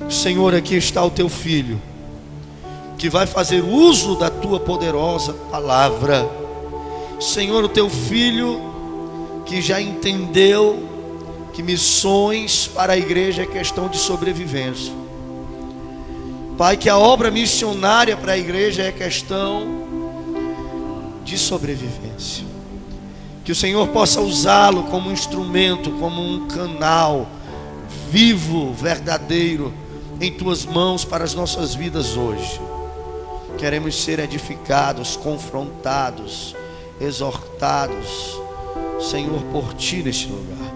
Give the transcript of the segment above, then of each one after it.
Senhor, aqui está o teu filho, que vai fazer uso da tua poderosa palavra. Senhor, o teu filho que já entendeu que missões para a igreja é questão de sobrevivência. Pai, que a obra missionária para a igreja é questão de sobrevivência. Que o Senhor possa usá-lo como um instrumento, como um canal vivo, verdadeiro, em tuas mãos para as nossas vidas hoje. Queremos ser edificados, confrontados, exortados, Senhor, por ti neste lugar.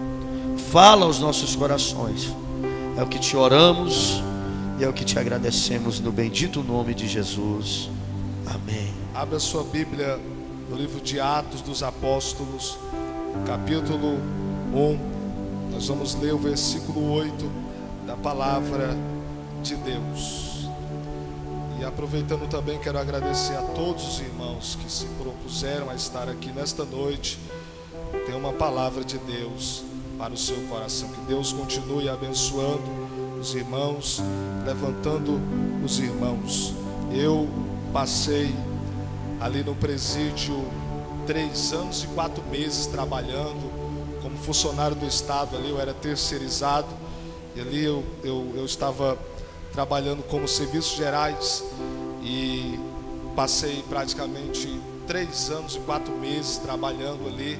Fala aos nossos corações. É o que te oramos e é o que te agradecemos no bendito nome de Jesus. Amém. Abra sua Bíblia no livro de Atos dos Apóstolos, capítulo 1. Nós vamos ler o versículo 8 da palavra de Deus. E aproveitando também, quero agradecer a todos os irmãos que se propuseram a estar aqui nesta noite. Tem uma palavra de Deus para o seu coração. Que Deus continue abençoando os irmãos, levantando os irmãos. Eu passei ali no presídio 3 anos e 4 meses trabalhando como funcionário do Estado. Ali eu era terceirizado e ali eu estava trabalhando como serviços gerais e passei praticamente 3 anos e 4 meses trabalhando ali,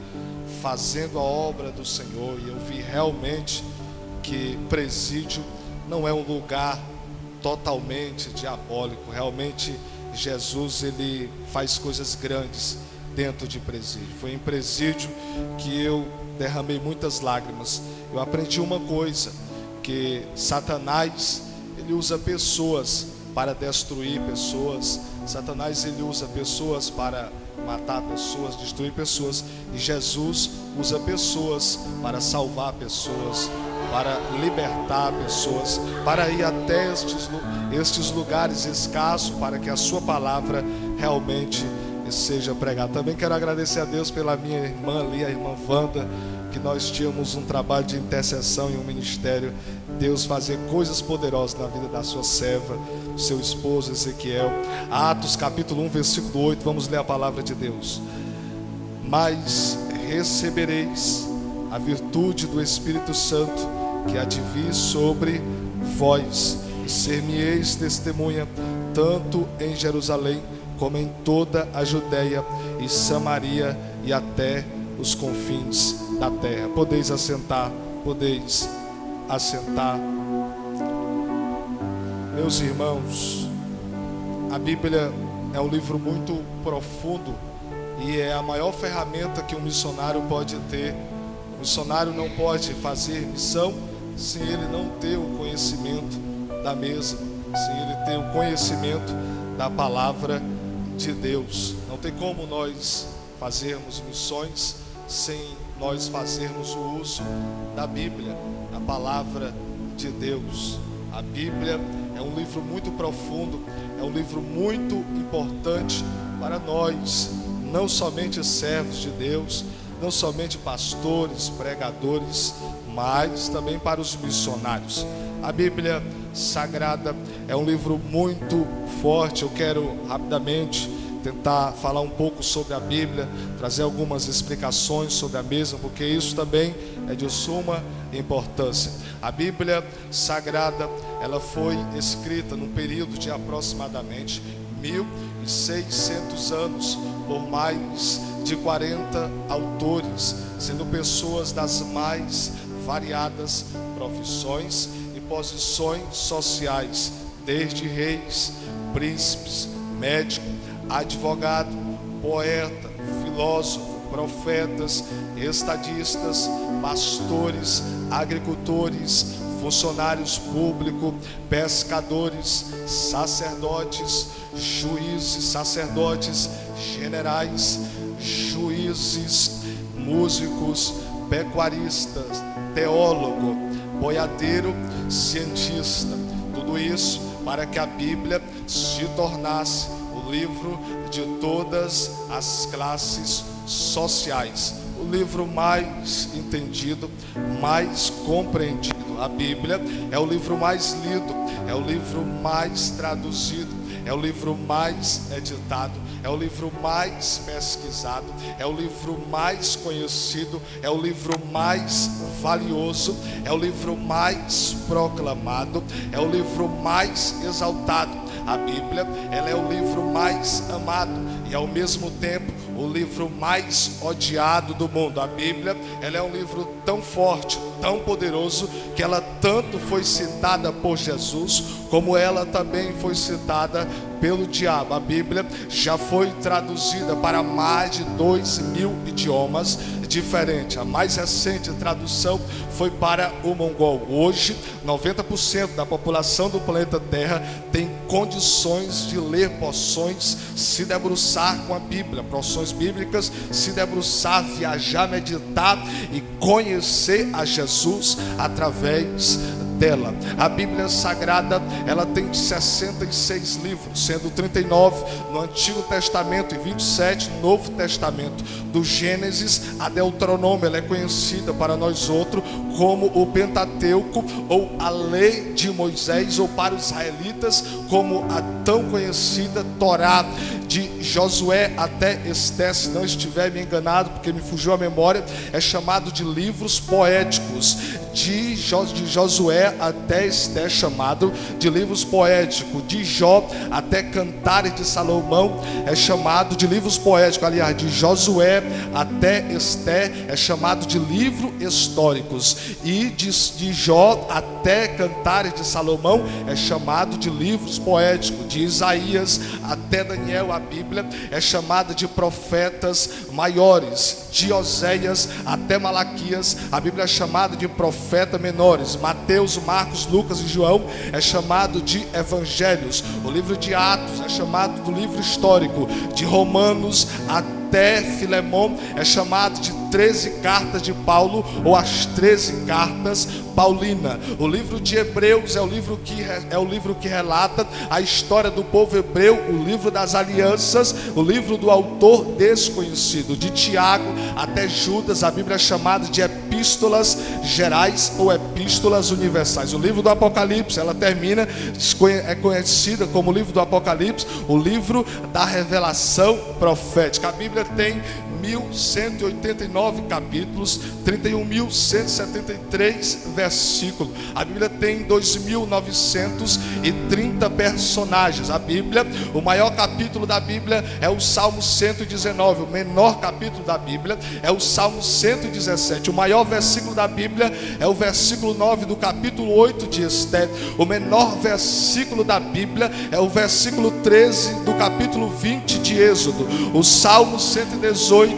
fazendo a obra do Senhor. E eu vi realmente que presídio não é um lugar totalmente diabólico. Realmente Jesus, ele faz coisas grandes dentro de presídio. Foi em presídio que eu derramei muitas lágrimas. Eu aprendi uma coisa, que Satanás, ele usa pessoas para destruir pessoas. Satanás, ele usa pessoas para matar pessoas, destruir pessoas. E Jesus usa pessoas para salvar pessoas, para libertar pessoas, para ir até estes lugares escassos, para que a sua palavra realmente seja pregada. Também quero agradecer a Deus pela minha irmã ali, a irmã Wanda, que nós tínhamos um trabalho de intercessão e um ministério. Deus fazer coisas poderosas na vida da sua serva, seu esposo Ezequiel. Atos capítulo 1, versículo 8, vamos ler a palavra de Deus. Mas recebereis a virtude do Espírito Santo, que há de vir sobre vós, e ser-me-eis testemunha, tanto em Jerusalém, como em toda a Judeia e Samaria, e até os confins da terra. Podeis assentar, podeis assentar. Meus irmãos, a Bíblia é um livro muito profundo e é a maior ferramenta que um missionário pode ter. O missionário não pode fazer missão sem ele não ter o conhecimento da mesma, sem ele ter o conhecimento da palavra de Deus. Não tem como nós fazermos missões sem nós fazermos o uso da Bíblia, da palavra de Deus. A Bíblia é um livro muito profundo, é um livro muito importante para nós, não somente servos de Deus, não somente pastores, pregadores, mas também para os missionários. A Bíblia Sagrada é um livro muito forte. Eu quero rapidamente tentar falar um pouco sobre a Bíblia, trazer algumas explicações sobre a mesma, porque isso também é de suma importância. A Bíblia Sagrada, ela foi escrita num período de aproximadamente 1600 anos, por mais de 40 autores, sendo pessoas das mais variadas profissões e posições sociais, desde reis, príncipes, médicos, advogado, poeta, filósofo, profetas, estadistas, pastores, agricultores, funcionários públicos, pescadores, sacerdotes, juízes, sacerdotes, generais, juízes, músicos, pecuaristas, teólogo, boiadeiro, cientista. Tudo isso para que a Bíblia se tornasse o livro de todas as classes sociais, o livro mais entendido, mais compreendido. A Bíblia é o livro mais lido, é o livro mais traduzido, é o livro mais editado, é o livro mais pesquisado, é o livro mais conhecido, é o livro mais valioso, é o livro mais proclamado, é o livro mais exaltado. A Bíblia, ela é o livro mais amado e ao mesmo tempo o livro mais odiado do mundo. A Bíblia, ela é um livro tão forte, tão poderoso, que ela tanto foi citada por Jesus, como ela também foi citada pelo diabo. A Bíblia já foi traduzida para mais de 2.000 idiomas diferentes. A mais recente tradução foi para o mongol. Hoje, 90% da população do planeta Terra tem condições de ler porções, se debruçar com a Bíblia, porções bíblicas, se debruçar, viajar, meditar e conhecer a Jesus através dela. A Bíblia Sagrada, ela tem 66 livros, sendo 39 no Antigo Testamento e 27 no Novo Testamento. Do Gênesis a Deuteronômio, ela é conhecida para nós outros como o Pentateuco, ou a Lei de Moisés, ou para os israelitas como a tão conhecida Torá. De Josué até Esté, se não estiver me enganado, porque me fugiu a memória, é chamado de livros poéticos. De Josué até Esté, chamado de livros poéticos. De Jó até Cantares de Salomão é chamado de livros poéticos. Aliás, de Josué até Esté é chamado de livros históricos. E de Jó até Cantares de Salomão é chamado de livros poéticos. De Isaías até Daniel, a Bíblia é chamada de profetas maiores. De Oséias até Malaquias, a Bíblia é chamada de profetas menores. Mateus, Marcos, Lucas e João é chamado de evangelhos. O livro de Atos é chamado do livro histórico. De Romanos até Filemão é chamado de 13 cartas de Paulo, ou as 13 cartas paulina. O livro de Hebreus é o livro que relata a história do povo hebreu, o livro das alianças, o livro do autor desconhecido. De Tiago até Judas, a Bíblia é chamada de epístolas gerais ou epístolas universais. O livro do Apocalipse, ela termina, é conhecida como o livro do Apocalipse, o livro da revelação profética. A Bíblia tem 1.189 capítulos, 31.173 versículos. A Bíblia tem 2.930 personagens. A Bíblia, o maior capítulo da Bíblia é o Salmo 119. O menor capítulo da Bíblia é o Salmo 117. O maior versículo da Bíblia é o versículo 9 do capítulo 8 de Esté. O menor versículo da Bíblia é o versículo 13 do capítulo 20 de Êxodo. O Salmo 118,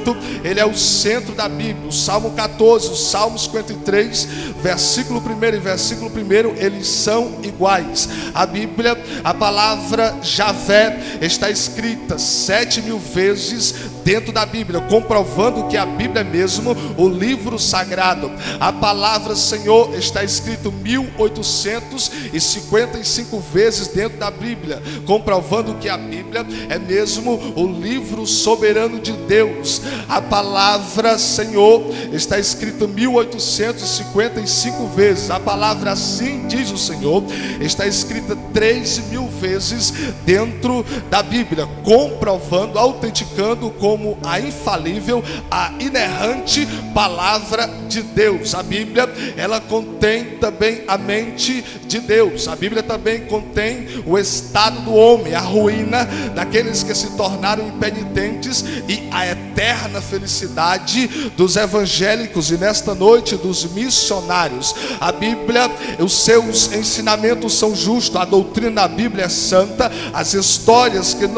ele é o centro da Bíblia. O Salmo 14, o Salmo 53, versículo 1 e versículo 1, eles são iguais. A Bíblia, a palavra Javé está escrita 7.000 vezes dentro da Bíblia, comprovando que a Bíblia é mesmo o livro sagrado. A palavra Senhor está escrito 1.855 vezes dentro da Bíblia, comprovando que a Bíblia é mesmo o livro soberano de Deus. A palavra Senhor está escrito 1.855 vezes. A palavra assim diz o Senhor está escrita 13.000 vezes dentro da Bíblia, comprovando, autenticando como a infalível, a inerrante palavra de Deus. A Bíblia, ela contém também a mente de Deus. A Bíblia também contém o estado do homem, a ruína daqueles que se tornaram impenitentes e a eterna felicidade dos evangélicos e nesta noite dos missionários. A Bíblia, os seus ensinamentos são justos, a doutrina da Bíblia é santa, as histórias que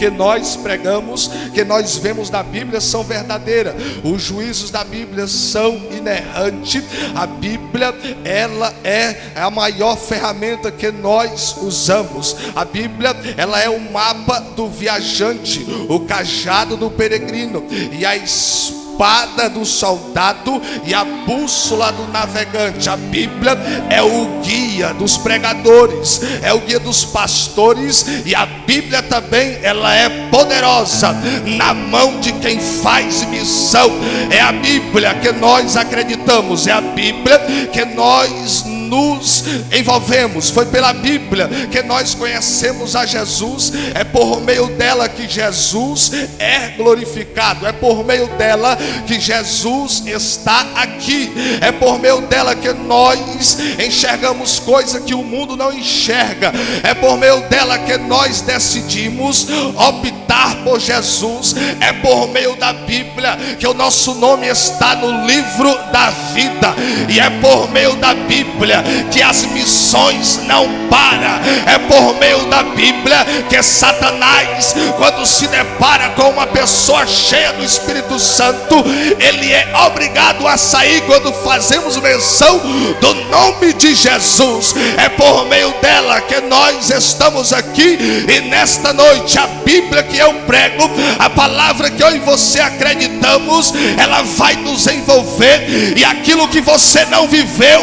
nós pregamos, que nós vemos na Bíblia são verdadeiras, os juízos da Bíblia são inerrantes. A Bíblia, ela é a maior ferramenta que nós usamos. A Bíblia, ela é o mapa do viajante, o cajado do peregrino e a espada do soldado e a bússola do navegante. A Bíblia é o guia dos pregadores, é o guia dos pastores, e a Bíblia também, ela é poderosa na mão de quem faz missão. É a Bíblia que nós acreditamos, é a Bíblia que nós nos envolvemos. Foi pela Bíblia que nós conhecemos a Jesus. É por meio dela que Jesus é glorificado. É por meio dela que Jesus está aqui. É por meio dela que nós enxergamos coisas que o mundo não enxerga. É por meio dela que nós decidimos optar por Jesus. É por meio da Bíblia que o nosso nome está no livro da vida. E é por meio da Bíblia que as missões não param. É por meio da Bíblia que Satanás, quando se depara com uma pessoa cheia do Espírito Santo, ele é obrigado a sair quando fazemos menção do nome de Jesus. É por meio dela que nós estamos aqui. E nesta noite a Bíblia que eu prego, a palavra que eu e você acreditamos, ela vai nos envolver. E aquilo que você não viveu,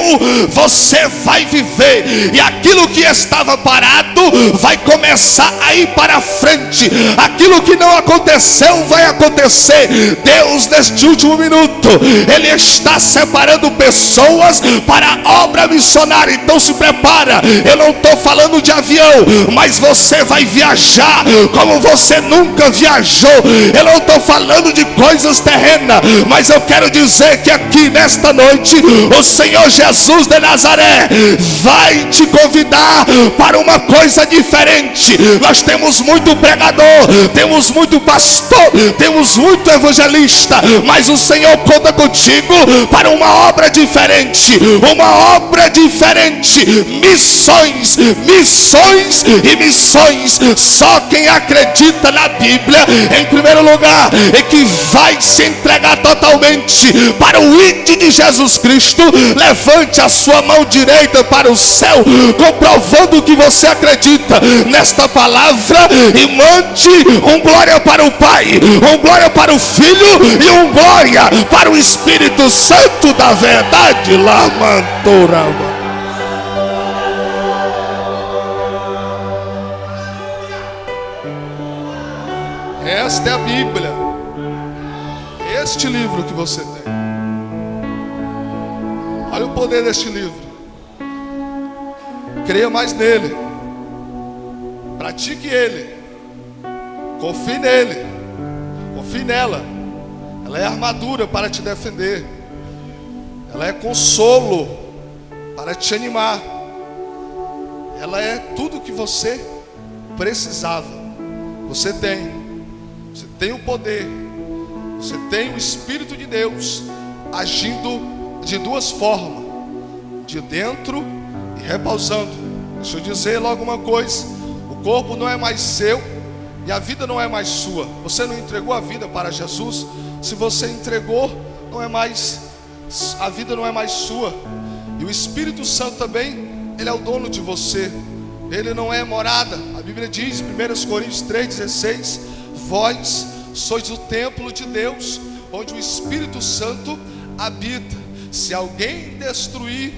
você vai viver. E aquilo que estava parado vai começar a ir para frente. Aquilo que não aconteceu vai acontecer. Deus, neste último minuto, Ele está separando pessoas para a obra missionária. Então se prepara. Eu não estou falando de avião, mas você vai viajar como você nunca viajou. Eu não estou falando de coisas terrenas, mas eu quero dizer que aqui nesta noite o Senhor Jesus de Nazaré vai te convidar para uma coisa diferente. Nós temos muito pregador, temos muito pastor, temos muito evangelista, mas o Senhor conta contigo para uma obra diferente. Uma obra diferente. Missões, missões e missões. Só quem acredita na Bíblia, em primeiro lugar, é que vai se entregar totalmente para o ID de Jesus Cristo. Levante a sua mão direita para o céu, comprovando que você acredita nesta palavra, e mande um glória para o Pai, um glória para o Filho e um glória para o Espírito Santo da verdade. Lamantorama. Esta é a Bíblia. Este livro que você tem. Olha o poder deste livro. Creia mais nele. Pratique ele. Confie nele. Confie nela. Ela é armadura para te defender. Ela é consolo para te animar. Ela é tudo que você precisava. Você tem. Você tem o poder. Você tem o Espírito de Deus agindo de duas formas: de dentro e repousando. Deixa eu dizer logo uma coisa: o corpo não é mais seu e a vida não é mais sua. Você não entregou a vida para Jesus? Se você entregou, não é mais, a vida não é mais sua. E o Espírito Santo também, ele é o dono de você. Ele não é morada. A Bíblia diz em 1 Coríntios 3,16: vós sois o templo de Deus, onde o Espírito Santo habita. Se alguém destruir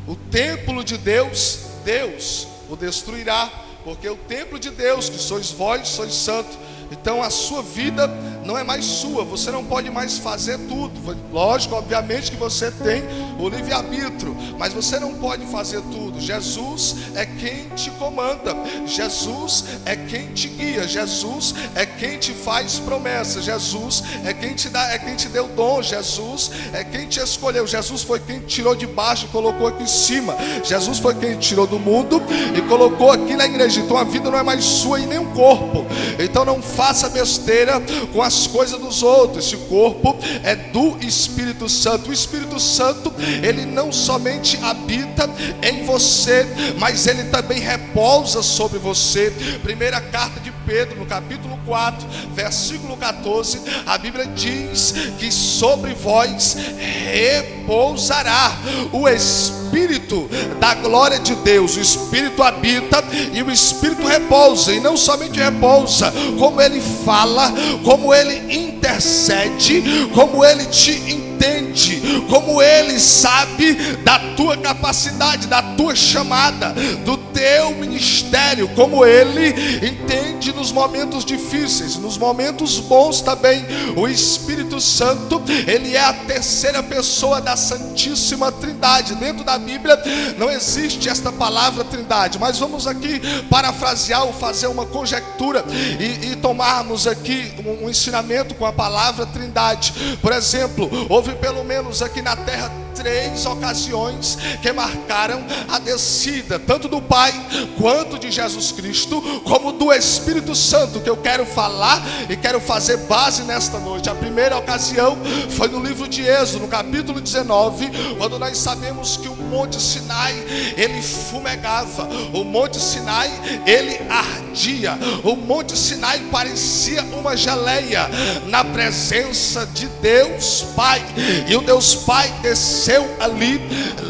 o templo de Deus, Deus o destruirá, porque o templo de Deus, que sois vós, sois santo. Então a sua vida não é mais sua. Você não pode mais fazer tudo. Lógico, obviamente que você tem o livre-arbítrio, mas você não pode fazer tudo. Jesus é quem te comanda. Jesus é quem te guia. Jesus é quem te faz promessas. Jesus é quem te dá, é quem te deu dom. Jesus é quem te escolheu. Jesus foi quem te tirou de baixo e colocou aqui em cima. Jesus foi quem te tirou do mundo e colocou aqui na igreja. Então a vida não é mais sua e nem o corpo. Então não faça besteira com as coisas dos outros. Esse corpo é do Espírito Santo. O Espírito Santo, ele não somente habita em você, mas ele também repousa sobre você. Primeira carta de Pedro, no capítulo 4, versículo 14, a Bíblia diz que sobre vós repousará o Espírito da glória de Deus. O Espírito habita e o Espírito repousa. E não somente repousa, como ele fala, como ele intercede, como ele te entende, como ele sabe da tua capacidade, da tua chamada, do teu ministério, como ele entende nos momentos difíceis, nos momentos bons também, o Espírito Santo, ele é a terceira pessoa da Santíssima Trindade. Dentro da Bíblia não existe esta palavra Trindade, mas vamos aqui parafrasear ou fazer uma conjectura e tomarmos aqui um ensinamento com a palavra Trindade. Por exemplo, houve pelo menos aqui na terra 3 ocasiões que marcaram a descida, tanto do Pai quanto de Jesus Cristo, como do Espírito Santo, que eu quero falar e quero fazer base nesta noite. A primeira ocasião foi no livro de Êxodo, no capítulo 19, quando nós sabemos que o Monte Sinai, ele fumegava, o Monte Sinai, ele ardia, o Monte Sinai parecia uma geleia na presença de Deus Pai, e o Deus Pai desceu ali,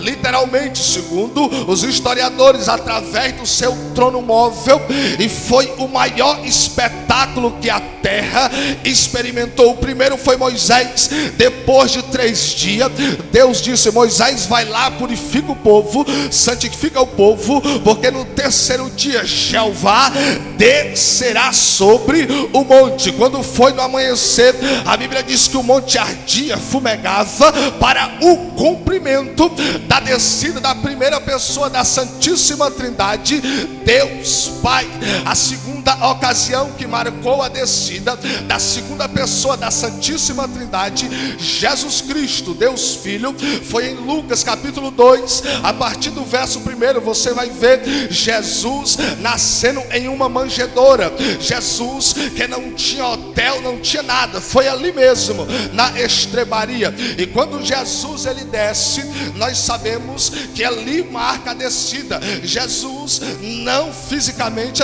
literalmente, segundo os historiadores, através do seu trono móvel, e foi o maior espetáculo que a terra experimentou. O primeiro foi Moisés. Depois de 3 dias, Deus disse: Moisés, vai lá, purifica o povo, santifica o povo, porque no terceiro dia Jeová descerá sobre o monte. Quando foi no amanhecer, a Bíblia diz que o monte ardia, fumegava, para o cumprimento da descida da primeira pessoa da Santíssima Trindade, Deus Pai. A segunda ocasião que marcou a descida da segunda pessoa da Santíssima Trindade, Jesus Cristo, Deus Filho, foi em Lucas capítulo 2, a partir do verso 1, você vai ver Jesus nascendo em uma manjedoura. Jesus que não tinha hotel, não tinha nada, foi ali mesmo, na estrebaria. E quando Jesus ele desce, nós sabemos que ali marca a descida. Jesus não fisicamente,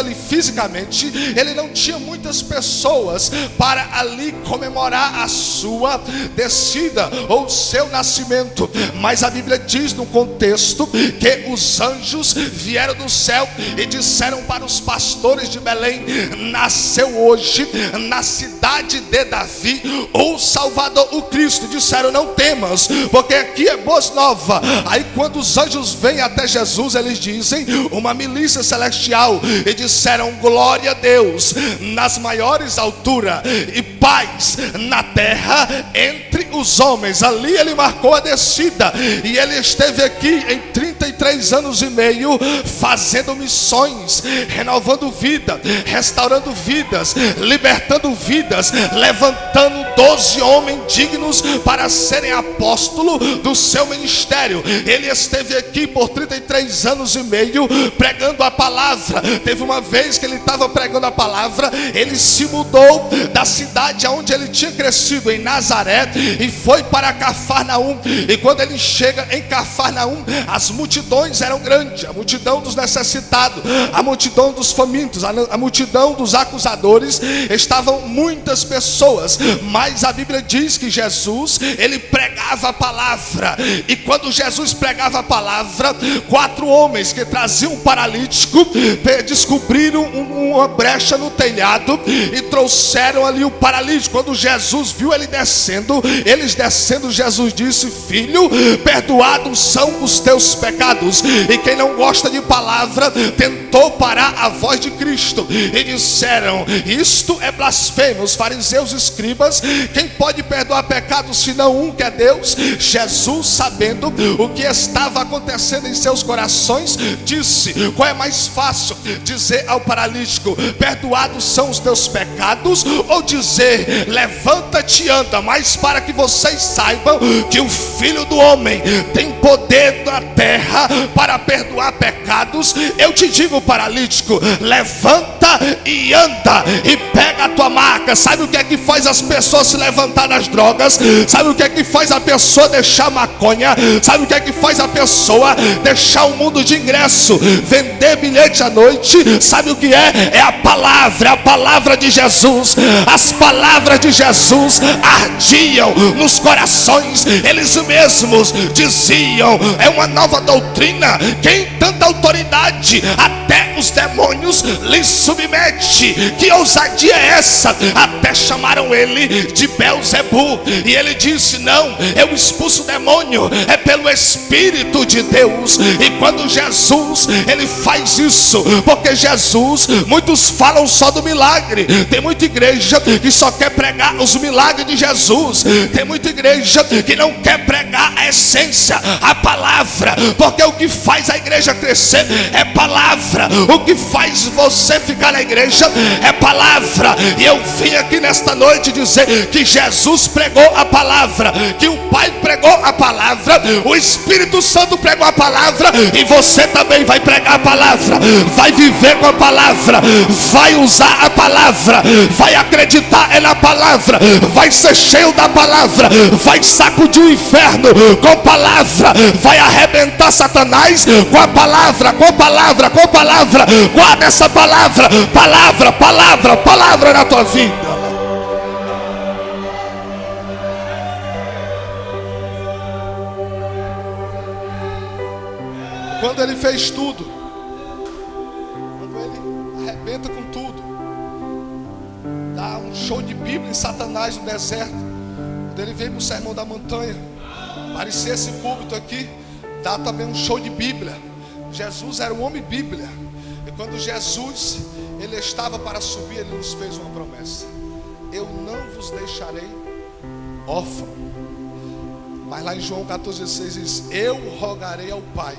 ele não tinha muitas pessoas para ali comemorar a sua descida ou seu nascimento, mas a Bíblia diz no contexto que os anjos vieram do céu e disseram para os pastores de Belém: nasceu hoje na cidade de Davi o Salvador, o Cristo. Disseram: não temas, porque aqui é boas novas. Aí quando os anjos vêm até Jesus, eles dizem, uma milícia celestial, e disseram: glória a Deus nas maiores alturas e paz na terra entre os homens. Ali ele marcou a descida, e ele esteve aqui em 33 anos e meio fazendo missões, renovando vida, restaurando vidas, libertando vidas, levantando 12 homens dignos para serem apóstolos do seu ministério. Ele esteve aqui por 33 anos e meio pregando a palavra. Teve uma vez que ele estava pregando a palavra, ele se mudou da cidade onde ele tinha crescido, em Nazaré, e foi para Cafarnaum. E quando ele chega em Cafarnaum, as multidões eram grandes, a multidão dos necessitados, a multidão dos famintos, a multidão dos acusadores, estavam muitas pessoas. Mas a Bíblia diz que Jesus, ele pregava a palavra, e quando Jesus pregava a palavra, 4 homens que traziam um paralítico descobriram uma brecha no telhado e trouxeram ali o paralítico. Quando Jesus viu eles descendo, Jesus disse: filho, perdoados são os teus pecados. E quem não gosta de palavra tentou parar a voz de Cristo e disseram: isto é blasfêmia. Os fariseus e escribas: quem pode perdoar pecados senão um, que é Deus? Jesus, sabendo o que estava acontecendo em seus corações, disse: qual é mais fácil, dizer ao paralítico: perdoados são os teus pecados, ou dizer: levanta-te e anda? Mas para que vocês saibam que o Filho do Homem tem poder na terra para perdoar pecados, eu te digo, paralítico, levanta e anda, e pega a tua maca. Sabe o que é que faz as pessoas se levantar das drogas? Sabe o que é que faz a pessoa deixar maconha? Sabe o que é que faz a pessoa deixar o mundo de ingresso, vender bilhete à noite? Sabe o que é? É a palavra de Jesus. As palavras de Jesus ardiam nos corações. Eles mesmos diziam: é uma nova doutrina doutrina, quem tanta autoridade, até os demônios lhe submete. Que ousadia é essa? Até chamaram ele de Belzebu, e ele disse: não, eu expulso o demônio é pelo Espírito de Deus. E quando Jesus, ele faz isso, porque Jesus, muitos falam só do milagre. Tem muita igreja que só quer pregar os milagres de Jesus. Tem muita igreja que não quer pregar a essência, a palavra, porque o que faz a igreja crescer é palavra. O que faz você ficar na igreja é palavra. E eu vim aqui nesta noite dizer que Jesus pregou a palavra, que o Pai pregou a palavra, o Espírito Santo pregou a palavra, e você também vai pregar a palavra, vai viver com a palavra, vai usar a palavra, vai acreditar na palavra, vai ser cheio da palavra, vai sacudir o inferno com a palavra, vai arrebentar Satanás com a palavra, com a palavra, com a palavra. Guarda essa palavra, palavra, palavra, palavra na tua vida. Quando ele fez tudo, quando ele arrebenta com tudo, dá um show de Bíblia em Satanás no deserto. Quando ele veio para o Sermão da Montanha, parecia esse púlpito aqui, dá também um show de Bíblia. Jesus era um homem Bíblia. E quando Jesus, ele estava para subir, ele nos fez uma promessa: eu não vos deixarei órfão. Mas lá em João 14,16 diz: eu rogarei ao Pai,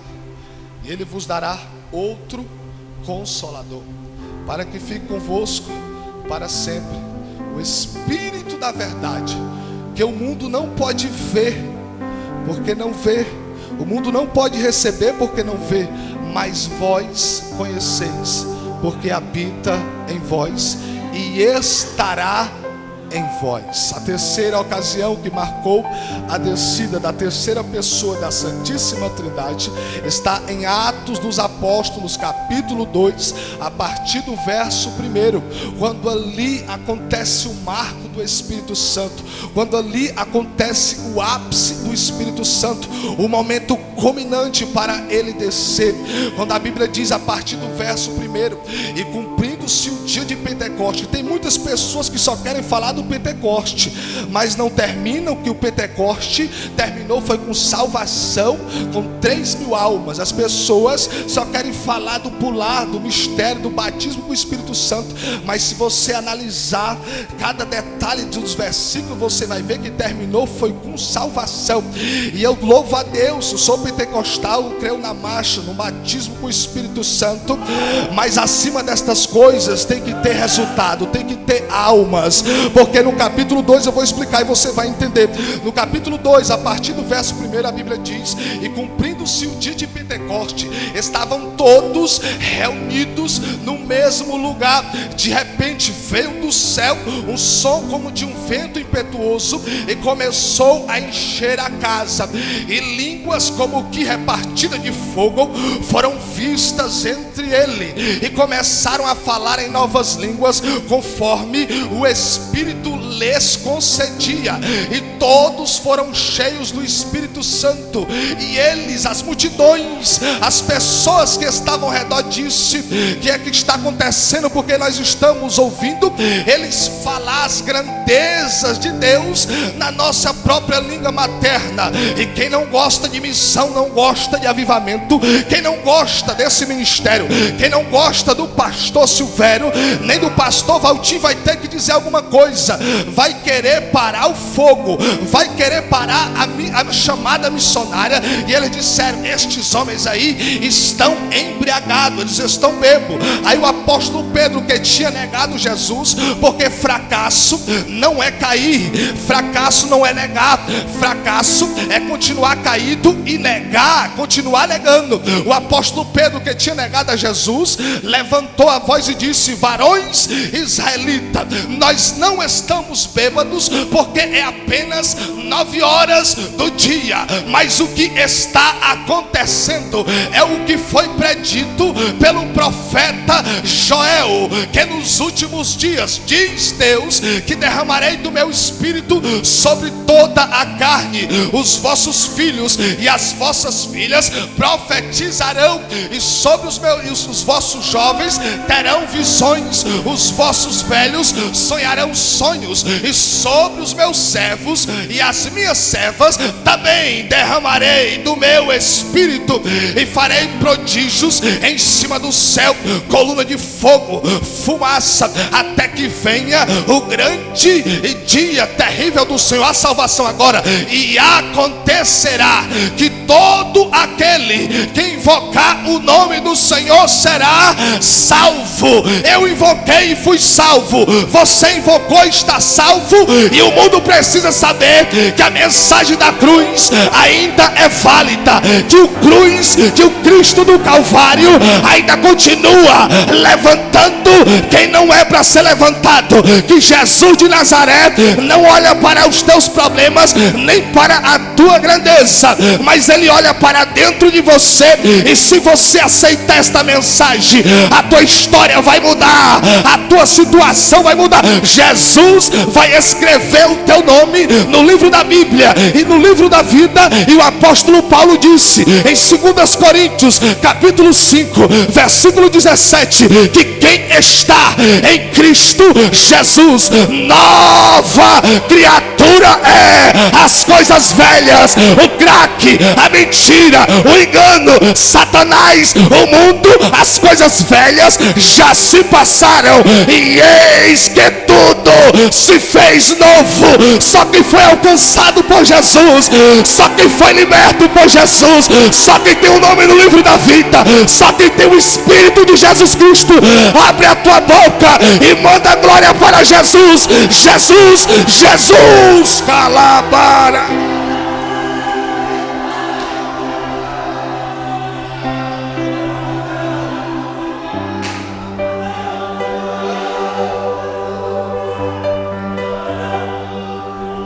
e Ele vos dará outro Consolador, para que fique convosco para sempre, o Espírito da verdade, que o mundo não pode ver, porque não vê. O mundo não pode receber, porque não vê. Mas vós conheceis, porque habita em vós e estará em vós. A terceira ocasião que marcou a descida da terceira pessoa da Santíssima Trindade está em Atos dos Apóstolos, capítulo 2, a partir do verso 1, quando ali acontece o marco do Espírito Santo, quando ali acontece o ápice do Espírito Santo, o momento culminante para ele descer, quando a Bíblia diz a partir do verso 1: e cumprindo-se o dia de Pentecoste. Tem muitas pessoas que só querem falar do Pentecoste, mas não terminam que o Pentecoste terminou foi com salvação, com 3.000 almas. As pessoas só querem falar do pular, do mistério, do batismo com o Espírito Santo, mas se você analisar cada detalhe dos versículos, você vai ver que terminou foi com salvação. E eu louvo a Deus, eu sou pentecostal, eu creio na marcha, no batismo com o Espírito Santo, mas acima destas coisas tem que ter resultado, tem que ter almas, porque no capítulo 2 eu vou explicar e você vai entender. No capítulo 2, a partir do verso 1, a Bíblia diz: e cumprindo-se o dia de Pentecoste, estavam todos reunidos no mesmo lugar. De repente veio do céu um som como de um vento impetuoso e começou a encher a casa, e línguas como que repartidas de fogo foram vistas entre ele, e começaram a falar em novas línguas conforme o Espírito lhes concedia. E todos foram cheios do Espírito Santo, e eles, as multidões, as pessoas que estavam ao redor, disse: que é que está acontecendo? Porque nós estamos ouvindo eles falar as grandezas de Deus na nossa própria língua materna. E quem não gosta de missão não gosta de avivamento. Quem não gosta desse ministério, quem não gosta do pastor Silvério, nem do pastor Valtinho, vai ter que dizer alguma coisa. Vai querer parar o fogo, vai querer parar a chamada missionária. E eles disseram: estes homens aí estão embriagados, eles estão bêbados. Aí o apóstolo Pedro, que tinha negado Jesus, porque fracasso não é cair, fracasso não é negar, fracasso é continuar caído e negar, continuar negando. O apóstolo Pedro, que tinha negado a Jesus, levantou a voz e disse: varões israelitas, nós não estamos bêbados, porque é apenas 9 horas do dia. Mas o que está acontecendo é o que foi predito pelo profeta Joel. Joel, que nos últimos dias, diz Deus, que derramarei do meu espírito sobre toda a carne. Os vossos filhos e as vossas filhas profetizarão, e sobre os vossos jovens terão visões, os vossos velhos sonharão sonhos, e sobre os meus servos e as minhas servas também derramarei do meu espírito, e farei prodígios em cima do céu, coluna de fogo, fumaça, até que venha o grande dia terrível do Senhor, a salvação agora. E acontecerá que todo aquele que invocar o nome do Senhor será salvo. Eu invoquei e fui salvo, você invocou e está salvo. E o mundo precisa saber que a mensagem da cruz ainda é válida, que o Cristo do Calvário ainda continua levantando quem não é para ser levantado, que Jesus de Nazaré não olha para os teus problemas nem para a tua grandeza, mas ele olha para dentro de você. E se você aceitar esta mensagem, a tua história vai mudar, a tua situação vai mudar. Jesus vai escrever o teu nome no livro da Bíblia e no livro da vida. E o apóstolo Paulo disse em 2 Coríntios capítulo 5 versículo 17, que quem está em Cristo Jesus, nova criatura é. As coisas velhas, o crack, a mentira, o engano, Satanás, o mundo, as coisas velhas já se passaram, e eis que tudo se fez novo. Só quem foi alcançado por Jesus, só quem foi liberto por Jesus, só quem tem o nome no livro da vida, só quem tem o Espírito de Jesus Cristo, abre a tua boca e manda glória para Jesus. Jesus, Jesus, calabara.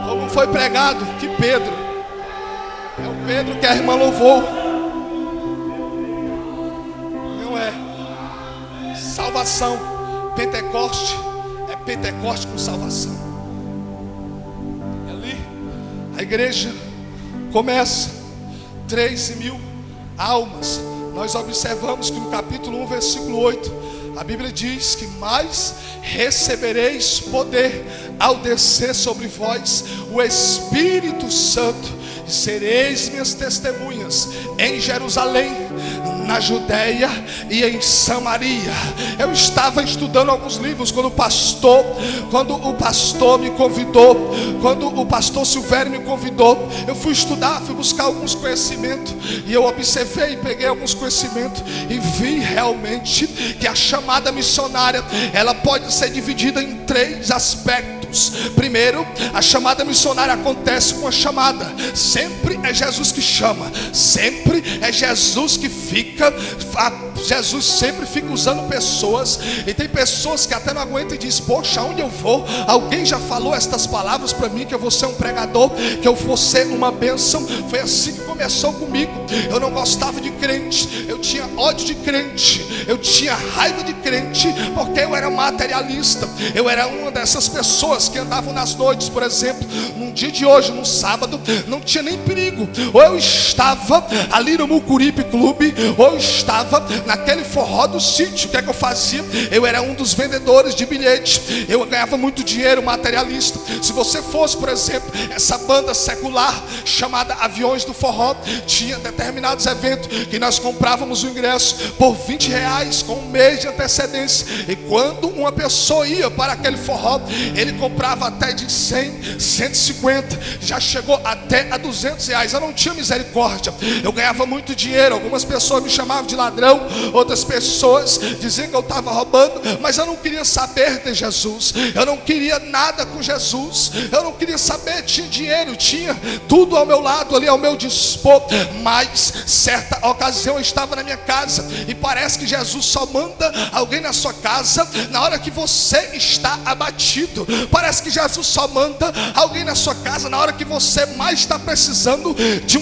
Como foi pregado que Pedro é o Pedro que a irmã louvou, não é salvação. Pentecoste é Pentecoste com salvação. E ali a igreja começa, 13.000 almas. Nós observamos que no capítulo 1 versículo 8 a Bíblia diz que mais recebereis poder ao descer sobre vós o Espírito Santo, e sereis minhas testemunhas em Jerusalém, na Judeia e em Samaria. Eu estava estudando alguns livros quando o pastor me convidou, quando o pastor Silvério me convidou, eu fui estudar, fui buscar alguns conhecimentos, e eu observei e peguei alguns conhecimentos e vi realmente que a chamada missionária, ela pode ser dividida em 3 aspectos. Primeiro, a chamada missionária acontece com a chamada. Sempre é Jesus que chama, sempre é Jesus que fica. Jesus sempre fica usando pessoas, e tem pessoas que até não aguentam e diz: poxa, onde eu vou? Alguém já falou estas palavras para mim, que eu vou ser um pregador, que eu vou ser uma bênção. Foi assim que começou comigo. Eu não gostava de crente, eu tinha ódio de crente, eu tinha raiva de crente, porque eu era materialista. Eu era uma dessas pessoas que andavam nas noites, por exemplo, num dia de hoje, num sábado, não tinha nem perigo, ou eu estava ali no Mucuripe Clube, ou eu estava naquele forró do sítio. O que é que eu fazia? Eu era um dos vendedores de bilhete, eu ganhava muito dinheiro, materialista. Se você fosse, por exemplo, essa banda secular chamada Aviões do Forró, tinha determinados eventos que nós comprávamos o ingresso por R$20 com um mês de antecedência, e quando uma pessoa ia para aquele forró, ele comprava até de 100, 150, já chegou até a R$200. Eu não tinha misericórdia, eu ganhava muito dinheiro. Algumas pessoas me chamavam de ladrão, outras pessoas diziam que eu estava roubando, mas eu não queria saber de Jesus, eu não queria nada com Jesus, eu não queria saber. Tinha dinheiro, tinha tudo ao meu lado ali, ao meu dispor, mas certa ocasião eu estava na minha casa, e parece que Jesus só manda alguém na sua casa na hora que você está abatido. Parece que Jesus só manda alguém na sua casa na hora que você mais está precisando de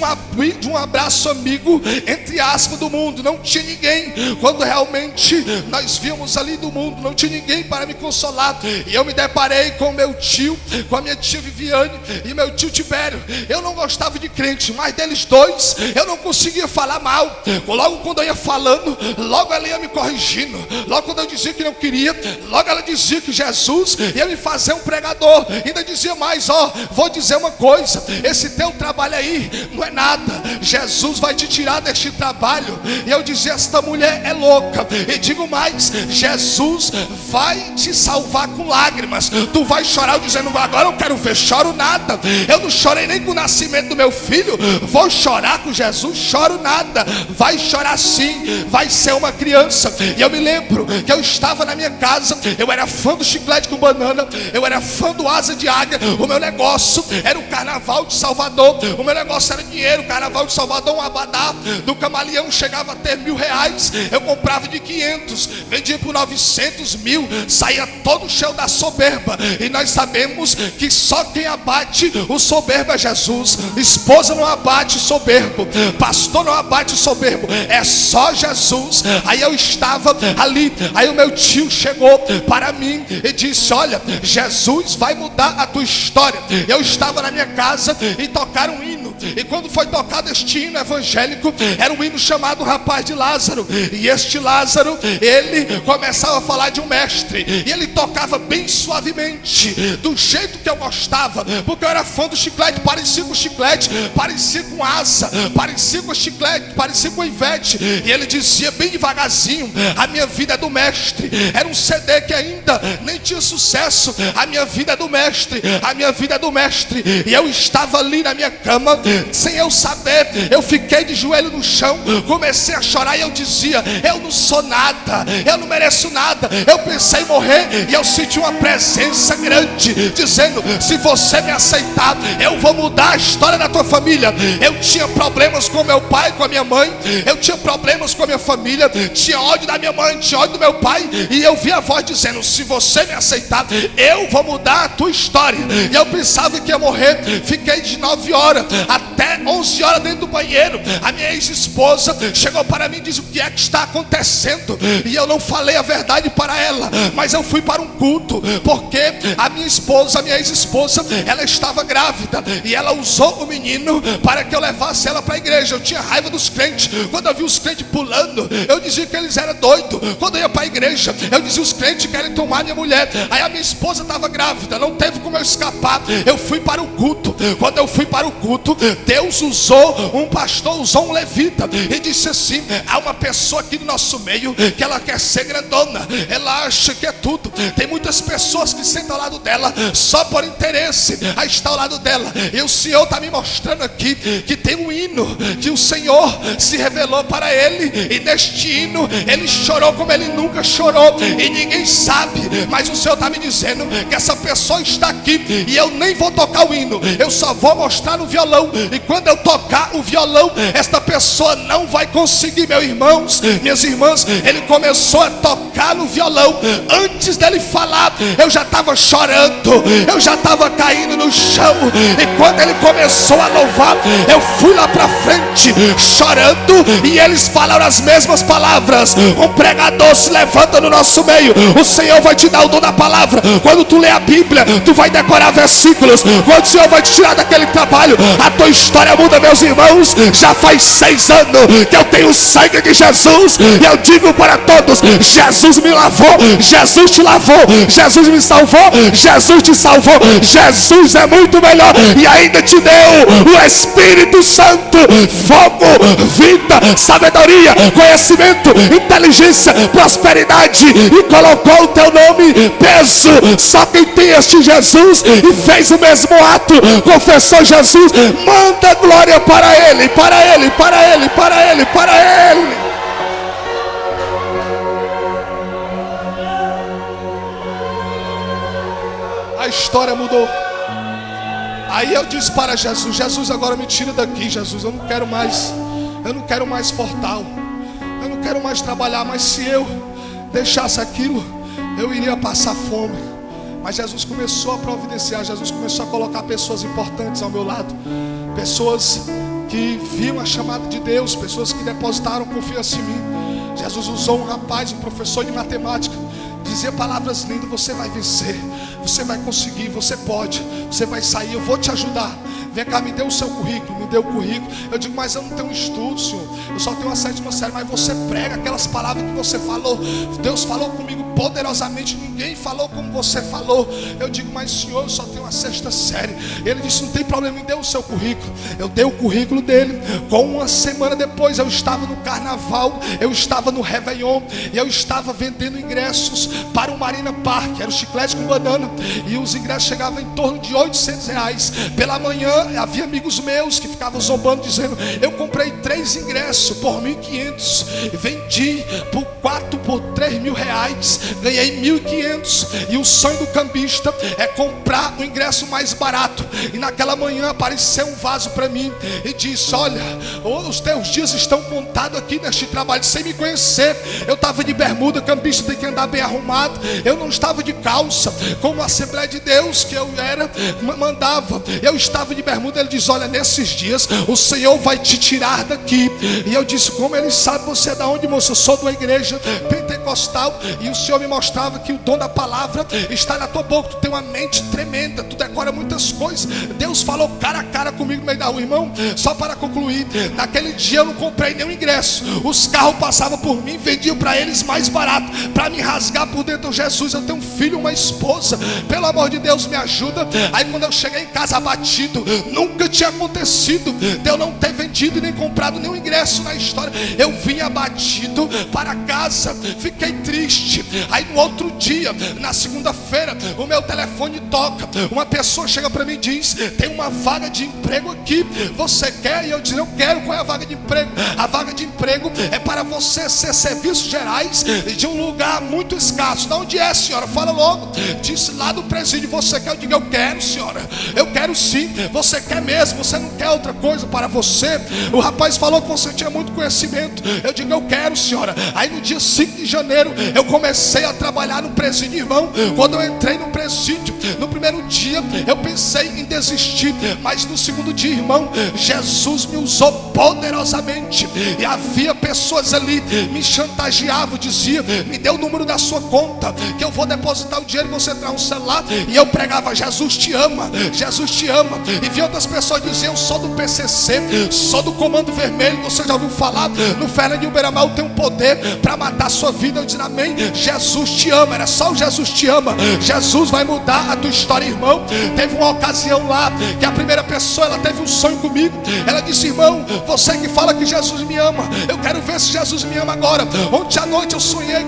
um abraço amigo, entre aspas, do mundo. Não tinha ninguém. Quando realmente nós víamos ali do mundo, não tinha ninguém para me consolar. E eu me deparei com meu tio, com a minha tia Viviane e meu tio Tibério. Eu não gostava de crente, mas deles dois eu não conseguia falar mal. Logo quando eu ia falando, logo ela ia me corrigindo. Logo quando eu dizia que não queria, logo ela dizia que Jesus ia me fazer um pregador. Ainda dizia mais: ó, vou dizer uma coisa, esse teu trabalho aí não é nada, Jesus vai te tirar deste trabalho. E eu dizia: esta mulher é louca. E digo mais: Jesus vai te salvar com lágrimas. Tu vai chorar, eu dizendo: agora eu quero ver. Choro nada, eu não chorei nem com o nascimento do meu filho. Vou chorar com Jesus? Choro nada. Vai chorar sim, vai ser uma criança. E eu me lembro que eu estava na minha casa, eu era fã do chiclete com banana, eu era fã do asa de águia. O meu negócio era o carnaval de Salvador, o meu negócio era dinheiro. O carnaval de Salvador, um abadá do camaleão chegava a ter R$1.000. Eu comprava de 500, vendia por 900 mil, saía todo cheio da soberba. E nós sabemos que só quem abate o soberbo é Jesus. Esposa não abate soberbo, pastor não abate soberbo, é só Jesus. Aí eu estava ali, aí o meu tio chegou para mim e disse: olha, Jesus vai mudar a tua história. Eu estava na minha casa e tocaram um hino. E quando foi tocado este hino evangélico, era um hino chamado Rapaz de Lázaro. E este Lázaro, ele começava a falar de um mestre, e ele tocava bem suavemente, do jeito que eu gostava, porque eu era fã do chiclete. Parecia com chiclete, parecia com asa, parecia com chiclete, parecia com Ivete. E ele dizia bem devagarzinho: a minha vida é do mestre. Era um CD que ainda nem tinha sucesso. A minha vida é do mestre, a minha vida é do mestre. E eu estava ali na minha cama, sem eu saber, eu fiquei de joelho no chão, comecei a chorar e eu dizia: eu não sou nada, eu não mereço nada. Eu pensei em morrer e eu senti uma presença grande dizendo: se você me aceitar, eu vou mudar a história da tua família. Eu tinha problemas com meu pai, com a minha mãe, eu tinha problemas com a minha família, tinha ódio da minha mãe, tinha ódio do meu pai, e eu vi a voz dizendo: se você me aceitar, eu vou mudar a tua história. E eu pensava que ia morrer. Fiquei de 9 horas até 11 horas dentro do banheiro. A minha ex-esposa chegou para mim e disse: o que é que está acontecendo? E eu não falei a verdade para ela, mas eu fui para um culto, porque a minha esposa, a minha ex-esposa, ela estava grávida, e ela usou o menino para que eu levasse ela para a igreja. Eu tinha raiva dos crentes. Quando eu vi os crentes pulando, eu dizia que eles eram doidos. Quando eu ia para a igreja, eu dizia: os crentes querem tomar minha mulher. Aí a minha esposa estava grávida, não teve como eu escapar. Eu fui para o culto. Quando eu fui para o culto, Deus usou um pastor, usou um levita, e disse assim: há uma pessoa aqui no nosso meio que ela quer ser grandona, ela acha que é tudo. Tem muitas pessoas que sentam ao lado dela só por interesse a estar ao lado dela. E o Senhor está me mostrando aqui que tem um hino que o Senhor se revelou para ele, e neste hino ele chorou como ele nunca chorou, e ninguém sabe, mas o Senhor está me dizendo que essa pessoa está aqui, e eu nem vou tocar o hino, eu só vou mostrar no violão. E quando eu tocar o violão, esta pessoa não vai conseguir. Meus irmãos, minhas irmãs, ele começou a tocar no violão. Antes dele falar, eu já estava chorando, eu já estava caindo no chão. E quando ele começou a louvar, eu fui lá para frente chorando, e eles falaram as mesmas palavras. Um pregador se levanta no nosso meio. O Senhor vai te dar o dom da palavra. Quando tu lê a Bíblia, tu vai decorar versículos. Quando o Senhor vai te tirar daquele trabalho, a tua história muda. Meus irmãos, já faz 6 anos que eu tenho o sangue de Jesus, e eu digo para todos: Jesus me lavou, Jesus te lavou, Jesus me salvou, Jesus te salvou. Jesus é muito melhor, e ainda te deu o Espírito Santo, fogo, vida, sabedoria, conhecimento, inteligência, prosperidade, e colocou o teu nome peso. Só quem tem este Jesus e fez o mesmo ato, confessou Jesus, manda glória para ele, para ele, para ele, para ele, para ele. A história mudou. Aí eu disse para Jesus: Jesus, agora me tira daqui, Jesus, eu não quero mais portal, eu não quero mais trabalhar. Mas se eu deixasse aquilo, eu iria passar fome. Mas Jesus começou a providenciar, Jesus começou a colocar pessoas importantes ao meu lado, pessoas que viam a chamada de Deus, pessoas que depositaram confiança em mim. Jesus usou um rapaz, um professor de matemática, dizia palavras lindas: você vai vencer, você vai conseguir, você pode, você vai sair, eu vou te ajudar. Vem cá, me dê o seu currículo. Me deu o currículo. Eu digo: mas eu não tenho estudo, Senhor, eu só tenho a 7ª série. Mas você prega aquelas palavras que você falou. Deus falou comigo poderosamente, ninguém falou como você falou. Eu digo: mas Senhor, eu só tenho a 6ª série. Ele disse: não tem problema, me dê o seu currículo. Eu dei o currículo dele. Com uma semana depois, eu estava no carnaval, eu estava no Réveillon, e eu estava vendendo ingressos para o Marina Park. Era o chiclete com banana, e os ingressos chegavam em torno de R$800. Pela manhã havia amigos meus que ficavam zombando, dizendo: eu comprei 3 ingressos por 1.500, vendi por 3 mil reais, ganhei 1.500. E o sonho do cambista é comprar o ingresso mais barato. E naquela manhã apareceu um vaso para mim e disse: olha, os teus dias estão contados aqui neste trabalho. Sem me conhecer, eu estava de bermuda, cambista tem que andar bem arrumado. Eu não estava de calça, como a Assembleia de Deus que eu era mandava. Eu estava de bermuda. Ele diz: olha, nesses dias o Senhor vai te tirar daqui. E eu disse: como ele sabe? Você é da onde, moço? Eu sou de uma igreja pentecostal. E o Senhor me mostrava que o dom da palavra está na tua boca. Tu tem uma mente tremenda, tu decora muitas coisas. Deus falou cara a cara comigo no meio da rua. Irmão, só para concluir, naquele dia eu não comprei nenhum ingresso. Os carros passavam por mim, vendiam para eles mais barato, para me rasgar por dentro. Jesus, eu tenho um filho, uma esposa, pelo amor de Deus, me ajuda. Aí quando eu cheguei em casa abatido, nunca tinha acontecido de eu não ter vendido e nem comprado nenhum ingresso na história. Eu vim abatido para casa, fiquei triste. Aí no outro dia, na segunda-feira, o meu telefone toca. Uma pessoa chega para mim e diz: tem uma vaga de emprego aqui, você quer? E eu disse: eu quero. Qual é a vaga de emprego? A vaga de emprego é para você ser serviços gerais de um lugar muito escasso. De onde é, senhora? Fala logo. Disse: lá do presídio. Você quer? Eu digo: eu quero, senhora, eu quero sim. Você quer mesmo? Você não quer outra coisa para você? O rapaz falou que você tinha muito conhecimento. Eu digo: eu quero, senhora. Aí no dia 5 de janeiro eu comecei a trabalhar no presídio, irmão. Quando eu entrei no presídio, no primeiro dia eu pensei em desistir, mas no segundo dia, irmão, Jesus me usou poderosamente. E havia pessoas ali me chantageavam, dizia: me dê o número da sua conta que eu vou depositar o dinheiro e você entrar no celular. E eu pregava: Jesus te ama, Jesus te ama. E vi outras pessoas diziam: eu sou do PCC, sou do Comando Vermelho. Você já ouviu falar? No Fernandinho Beiramar tem um poder para matar a sua vida. Eu disse: amém. Jesus te ama. Era só o Jesus te ama. Jesus vai mudar a tua história, irmão. Teve uma ocasião lá que a primeira pessoa, ela teve um sonho comigo. Ela disse: irmão, você que fala que Jesus me ama, eu quero ver se Jesus me ama agora. Ontem à noite eu sonhei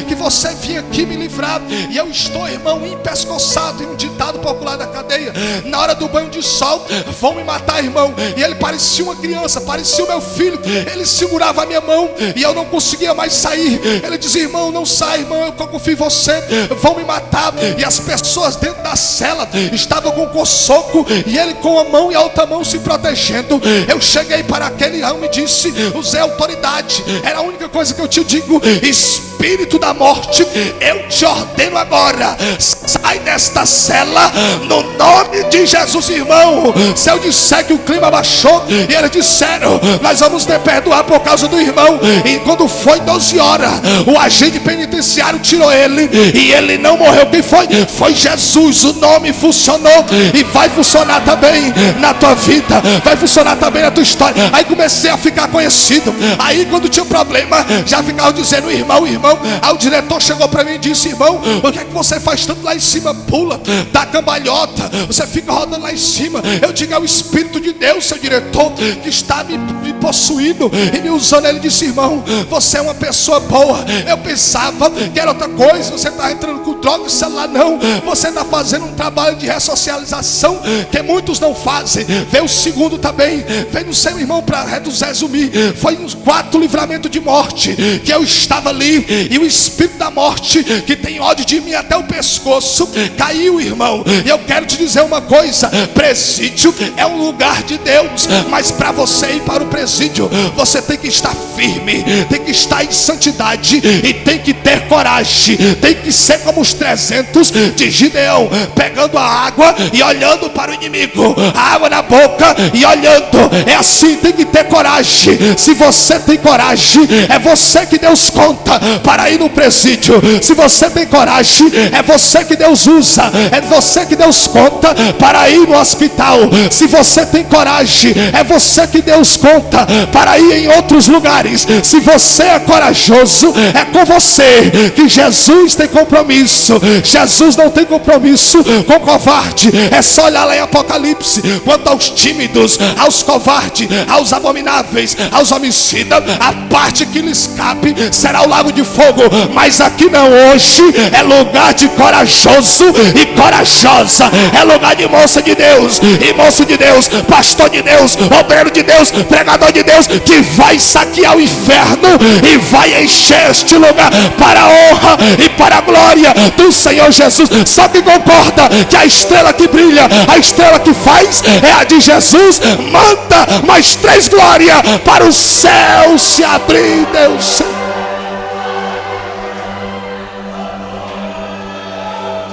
que você vinha aqui me livrar. E eu estou, irmão, empescoçado em um ditado popular da cadeia. Na hora do banho de sol, vão me matar, irmão. E ele parecia uma criança, parecia o meu filho. Ele segurava a minha mão e eu não conseguia mais sair. Ele dizia: irmão, não sai, irmão, eu confio em você, vão me matar. E as pessoas dentro da cela estavam com coçoco e ele com a mão e a outra mão se protegendo. Eu cheguei para aquele homem e disse: usei autoridade, era a única coisa que eu te digo: espírito da morte, eu te ordeno agora, sai desta cela no nome de Jesus. Irmão, se eu disser que o clima baixou e eles disseram: nós vamos te perdoar por causa do irmão. E quando foi 12 horas, o agente penitenciário tirou ele e ele não morreu. Quem foi? Foi Jesus. O nome funcionou e vai funcionar também na tua vida, vai funcionar também na tua história. Aí comecei a ficar conhecido. Aí quando tinha problema, já ficava dizendo: irmão, irmão. Aí o diretor chegou para mim e disse: irmão, o que é que você faz tanto lá em cima? Pula, dá cambalhota, você fica rodando lá em cima. Eu digo: é o Espírito de Deus, seu diretor, que está me possuindo e me usando. Ele disse: irmão, você é uma pessoa boa. Eu pensava que era outra coisa. Você está entrando com droga e celular. Não, você está fazendo um trabalho de ressocialização que muitos não fazem. Veio o segundo também, veio no seu irmão, para resumir, foi uns 4 livramentos de morte que eu estava ali. E o espírito da morte, que tem ódio de mim até o pescoço, caiu, irmão. E eu quero te dizer uma coisa: presídio é um lugar de Deus, mas para você ir para o presídio, você tem que estar firme, tem que estar em santidade e tem que ter coragem. Tem que ser como os 300 de Gideão pegando a água e olhando para o inimigo, a água na boca e olhando. É assim, tem que ter coragem. Se você tem coragem, é você que Deus conta para ir no presídio. Se você tem coragem, é você que Deus usa, é você que Deus conta para ir no hospital. Se você tem coragem, é você que Deus conta para ir em outros lugares. Se você é corajoso, é com você que Jesus tem compromisso. Jesus não tem compromisso com covarde. É só olhar lá em Apocalipse. Quanto aos tímidos, aos covardes, aos abomináveis, aos homicidas, a parte que lhes cabe será o lago de fogo. Mas aqui não, hoje é lugar de corajoso e corajosa. É lugar de moça de Deus e moço de Deus, pastor de Deus, obreiro de Deus, pregador de Deus, que vai saquear o inferno e vai encher este lugar para a honra e para a glória do Senhor Jesus. Só que concorda que a estrela que brilha, a estrela que faz é a de Jesus. Manda mais 3 glórias para o céu se abrir, Deus.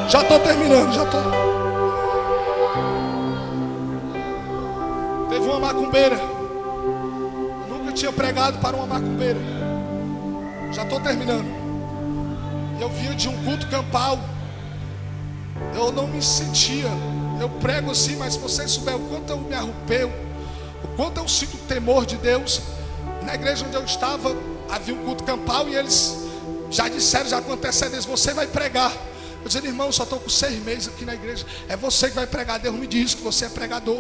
Já estou terminando, já estou. Teve uma macumbeira. Nunca tinha pregado para uma macumbeira. Já estou terminando. Eu vinha de um culto campal. Eu não me sentia. Eu prego assim, mas se vocês souberem o quanto eu me arrupei, o quanto eu sinto o temor de Deus. Na igreja onde eu estava, havia um culto campal e eles já disseram, já com antecedência, você vai pregar. Eu dizendo, irmão, só estou com 6 meses aqui na igreja. É você que vai pregar. Deus me disse que você é pregador.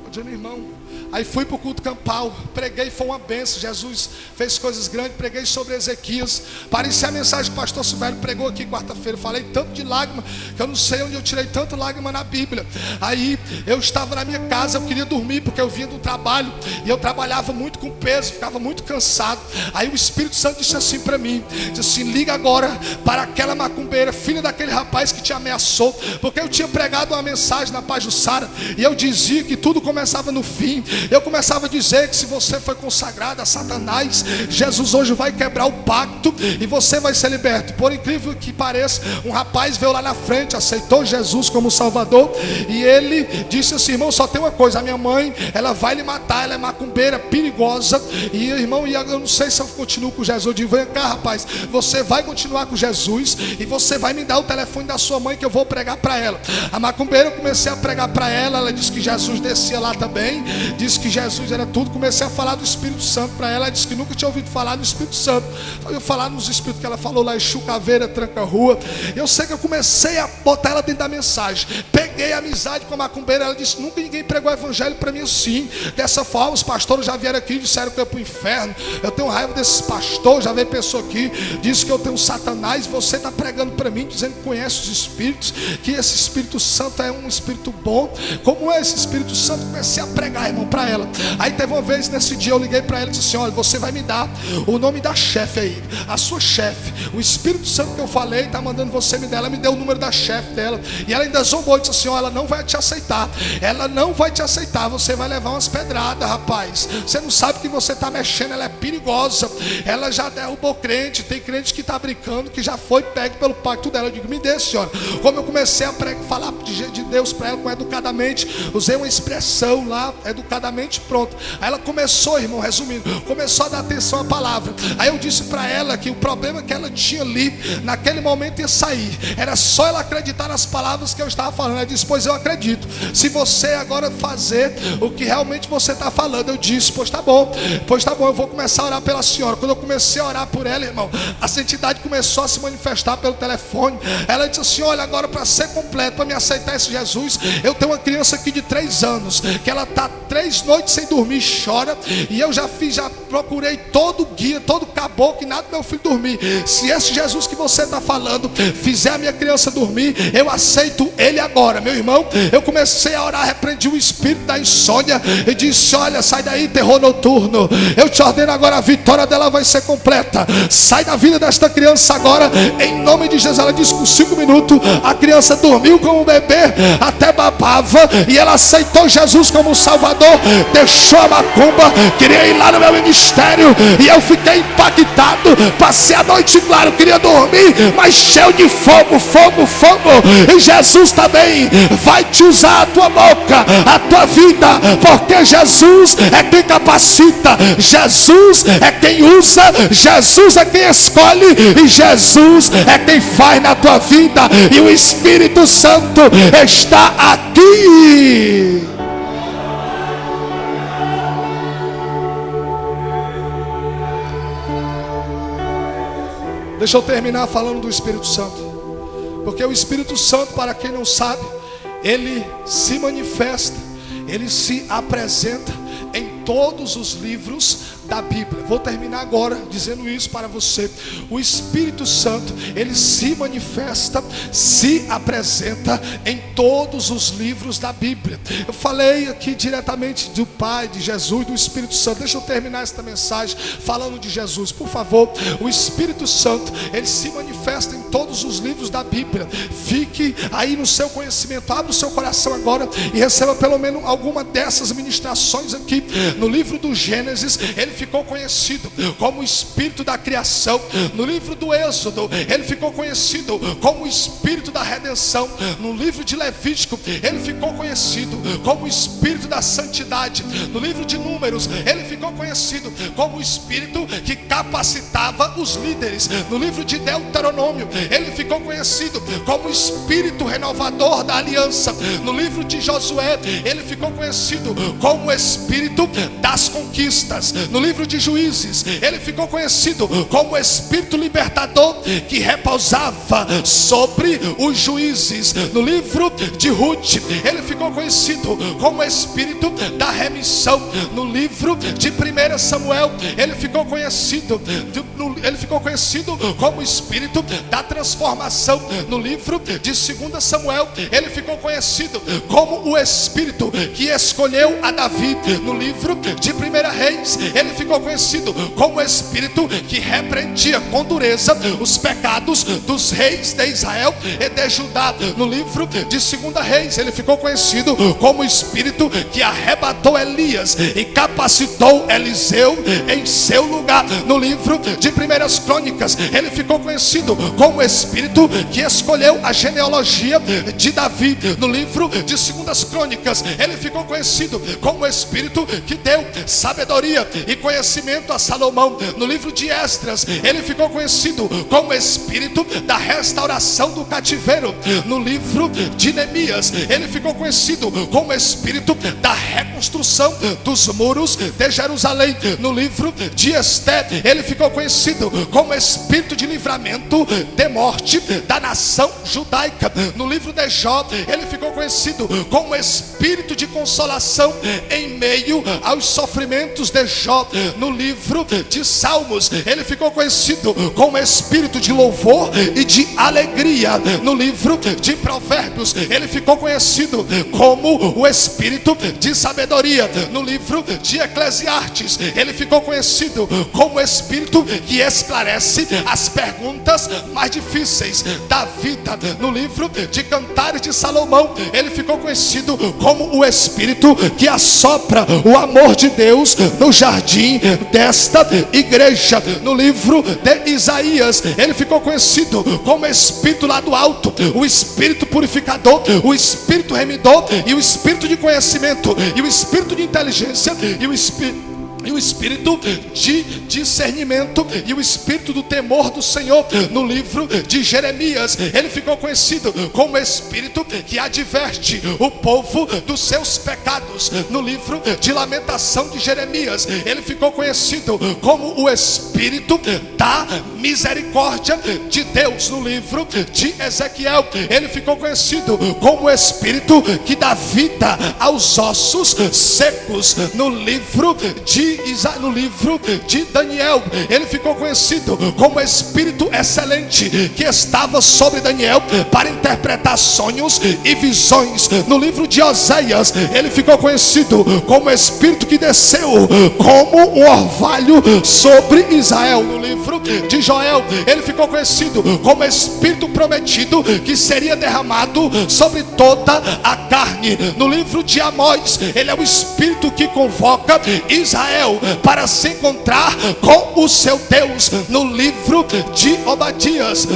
Eu dizendo, irmão. Aí fui para o culto campal, preguei, foi uma benção. Jesus fez coisas grandes, preguei sobre Ezequias. Parecia a mensagem que o pastor Silvério pregou aqui quarta-feira. Falei tanto de lágrima, que eu não sei onde eu tirei tanta lágrima na Bíblia. Aí eu estava na minha casa, eu queria dormir, porque eu vinha do trabalho, e eu trabalhava muito com peso, ficava muito cansado. Aí o Espírito Santo disse assim para mim, disse assim, liga agora para aquela macumbeira, filha daquele rapaz que te ameaçou. Porque eu tinha pregado uma mensagem na Pajuçara, e eu dizia que tudo começava no fim. Eu começava a dizer que se você foi consagrado a Satanás, Jesus hoje vai quebrar o pacto e você vai ser liberto. Por incrível que pareça, um rapaz veio lá na frente, aceitou Jesus como Salvador, e ele disse assim, irmão, só tem uma coisa, a minha mãe, ela vai lhe matar, ela é macumbeira, perigosa, e irmão, eu não sei se eu continuo com Jesus. Eu digo, vem cá, rapaz, você vai continuar com Jesus e você vai me dar o telefone da sua mãe que eu vou pregar para ela. A macumbeira, eu comecei a pregar para ela, ela disse que Jesus descia lá também, disse que Jesus era tudo. Comecei a falar do Espírito Santo para ela. Ela disse que nunca tinha ouvido falar do Espírito Santo. Eu falar nos Espíritos que ela falou lá, Exu, Caveira, Tranca-Rua. Eu sei que eu comecei a botar ela dentro da mensagem. Peguei amizade com a macumbeira. Ela disse, nunca ninguém pregou o evangelho para mim assim, dessa forma. Os pastores já vieram aqui e disseram que eu ia para o inferno. Eu tenho raiva desses pastores. Já veio pessoa aqui, disse que eu tenho Satanás. Você está pregando para mim, dizendo que conhece os Espíritos, que esse Espírito Santo é um Espírito bom. Como é esse Espírito Santo? Comecei a pregar, irmão, para ela. Aí teve uma vez nesse dia, eu liguei para ela e disse assim, olha, você vai me dar o nome da chefe aí, a sua chefe. O Espírito Santo que eu falei está mandando você me dar. Ela me deu o número da chefe dela, e ela ainda zombou e disse assim, olha, ela não vai te aceitar. Ela não vai te aceitar, você vai levar umas pedradas, rapaz. Você não sabe que você está mexendo, ela é perigosa. Ela já derrubou crente, tem crente que está brincando, que já foi pego pelo pacto dela. Eu digo, me dê, senhora. Como eu comecei a falar de Deus para ela com educadamente, usei uma expressão lá, educadamente, pronto. Aí ela começou, irmão, resumindo, começou a dar atenção à palavra. Aí eu disse para ela que o problema que ela tinha ali, naquele momento ia sair. Era só ela acreditar nas palavras que eu estava falando. Ela disse, pois eu acredito. Se você agora fazer o que realmente você está falando. Eu disse, pois tá bom, eu vou começar a orar pela senhora. Quando eu comecei a orar por ela, irmão, essa entidade começou a se manifestar pelo telefone. Ela disse assim, olha, agora para ser completo, para me aceitar esse Jesus, eu tenho uma criança aqui de 3 anos, que ela está 3 noites sem dormir, chora, e eu já procurei todo guia, todo caboclo, e nada do meu filho dormir. Se esse Jesus que você está falando fizer a minha criança dormir, eu aceito ele agora. meu irmão, eu comecei a orar, repreendi o espírito da insônia e disse: olha, sai daí, terror noturno. Eu te ordeno agora, a vitória dela vai ser completa. Sai da vida desta criança agora, em nome de Jesus. Ela disse que com 5 minutos a criança dormiu como um bebê, até babava, e ela aceitou Jesus como Salvador, deixou a macumba, queria ir lá no meu ministério, e eu fiquei impactado. Passei a noite, claro, queria dormir, mas cheio de fogo, fogo, fogo. E Jesus também vai te usar, a tua boca, a tua vida, porque Jesus é quem capacita, Jesus é quem usa, Jesus é quem escolhe, e Jesus é quem faz na tua vida. E o Espírito Santo está aqui. Deixa eu terminar falando do Espírito Santo, porque o Espírito Santo, para quem não sabe, ele se manifesta, ele se apresenta em todos os livros da Bíblia. Vou terminar agora dizendo isso para você. O Espírito Santo, ele se manifesta, se apresenta em todos os livros da Bíblia. Eu falei aqui diretamente do Pai, de Jesus, do Espírito Santo. Deixa eu terminar esta mensagem falando de Jesus, por favor. O Espírito Santo, ele se manifesta em todos os livros da Bíblia. Fique aí no seu conhecimento, abra o seu coração agora e receba pelo menos alguma dessas ministrações aqui. No livro do Gênesis, ele ficou conhecido como o Espírito da criação. No livro do Êxodo, ele ficou conhecido como o Espírito da redenção. No livro de Levítico, ele ficou conhecido como o Espírito da santidade. No livro de Números, ele ficou conhecido como o Espírito que capacitava os líderes. No livro de Deuteronômio, ele ficou conhecido como o Espírito renovador da aliança. No livro de Josué, ele ficou conhecido como o Espírito das conquistas. No livro de Juízes, ele ficou conhecido como o Espírito libertador que repousava sobre os juízes. No livro de Ruth, ele ficou conhecido como o Espírito da remissão. No livro de 1 Samuel, ele ficou conhecido como o Espírito da transformação. No livro de 2 Samuel, ele ficou conhecido como o Espírito que escolheu a Davi. No livro de 1 Reis, ele ficou conhecido como o Espírito que repreendia com dureza os pecados dos reis de Israel e de Judá. No livro de 2 Reis, ele ficou conhecido como o Espírito que arrebatou Elias e capacitou Eliseu em seu lugar. No livro de 1 Crônicas, ele ficou conhecido como o Espírito que escolheu a genealogia de Davi. No livro de 2 Crônicas, ele ficou conhecido como o Espírito que deu sabedoria e conhecimento a Salomão. No livro de Esdras, ele ficou conhecido como o Espírito da restauração do cativeiro. No livro de Neemias, ele ficou conhecido como o Espírito da reconstrução dos muros de Jerusalém. No livro de Esté, ele ficou conhecido como o Espírito de livramento de morte da nação judaica. No livro de Jó, ele ficou conhecido como o Espírito de consolação em meio aos sofrimentos de Jó. No livro de Salmos, ele ficou conhecido como Espírito de louvor e de alegria. No livro de Provérbios, ele ficou conhecido como o Espírito de sabedoria. No livro de Eclesiastes, ele ficou conhecido como o Espírito que esclarece as perguntas mais difíceis da vida. No livro de Cantares de Salomão, ele ficou conhecido como o Espírito que assopra o amor de Deus no jardim desta igreja. No livro de Isaías, ele ficou conhecido como Espírito lá do alto, o Espírito purificador, o Espírito remidor, e o Espírito de conhecimento, e o Espírito de inteligência, e o Espírito de discernimento, e o Espírito do temor do Senhor. No livro de Jeremias, ele ficou conhecido como Espírito que adverte o povo dos seus pecados. No livro de Lamentação de Jeremias, ele ficou conhecido como o Espírito da misericórdia de Deus. No livro de Ezequiel, ele ficou conhecido como o Espírito que dá vida aos ossos secos. No livro de no livro de Daniel, ele ficou conhecido como Espírito excelente que estava sobre Daniel para interpretar sonhos e visões. No livro de Oséias, ele ficou conhecido como Espírito que desceu como um orvalho sobre Israel. No livro de Joel, ele ficou conhecido como Espírito prometido que seria derramado sobre toda a carne. No livro de Amós, ele é o Espírito que convoca Israel para se encontrar com o seu Deus. No livro de Obadias,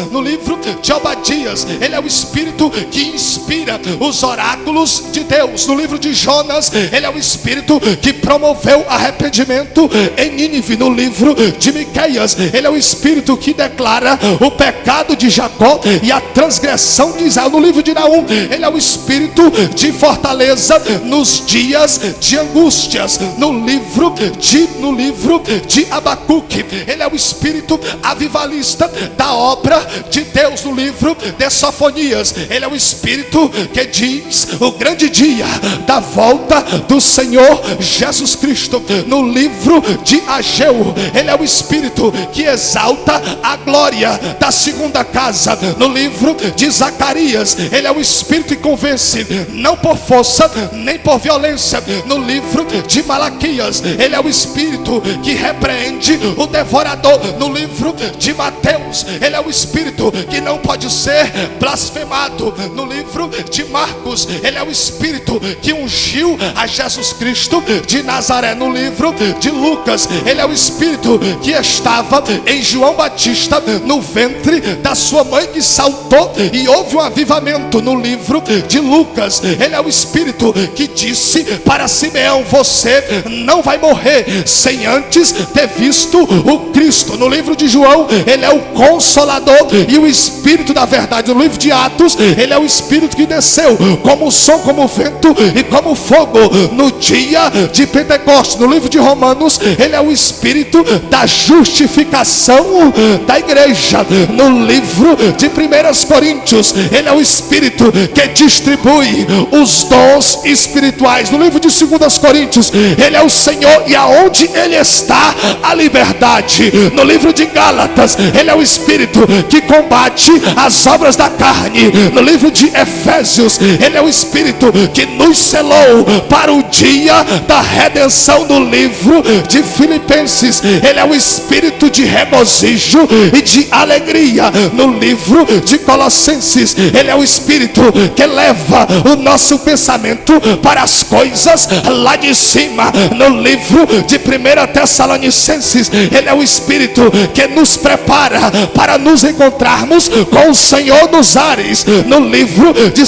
ele é o Espírito que inspira os oráculos de Deus. No livro de Jonas, ele é o Espírito que promoveu arrependimento em Nínive. No livro de Miqueias, ele é o Espírito que declara o pecado de Jacó e a transgressão de Israel. No livro de Naum, ele é o Espírito de fortaleza nos dias de angústias. No livro de Abacuque, ele é o Espírito avivalista da obra de Deus. No livro de Sofonias, ele é o Espírito que diz o grande dia da volta do Senhor Jesus Cristo. No livro de Ageu, ele é o Espírito que exalta a glória da segunda casa. No livro de Zacarias, ele é o Espírito que convence, não por força nem por violência. No livro de Malaquias, ele é o Espírito que repreende o devorador. No livro de Mateus, ele é o Espírito que não pode ser blasfemado. No livro de Marcos, ele é o Espírito que ungiu a Jesus Cristo de Nazaré. No livro de Lucas, ele é o Espírito que estava em João Batista no ventre da sua mãe, que saltou e houve um avivamento. No livro de Lucas, ele é o Espírito que disse para Simeão: você não vai morrer sem antes ter visto o Cristo. No livro de João, ele é o Consolador e o Espírito da verdade. No livro de Atos, ele é o Espírito que desceu como som, como vento e como fogo no dia de Pentecostes. No livro de Romanos, ele é o Espírito da justificação da igreja. No livro de 1 Coríntios, ele é o Espírito que distribui os dons espirituais. No livro de 2 Coríntios, ele é o Senhor e aonde ele está, a liberdade. No livro de Gálatas, ele é o Espírito que combate as obras da carne. No livro de Efésios, ele é o Espírito que nos selou para o dia da redenção. No livro de Filipenses, ele é o Espírito de regozijo e de alegria. No livro de Colossenses, ele é o Espírito que leva o nosso pensamento para as coisas lá de cima. No livro de 1 Tessalonicenses, ele é o Espírito que nos prepara para nos encontrarmos com o Senhor nos ares. No livro de 2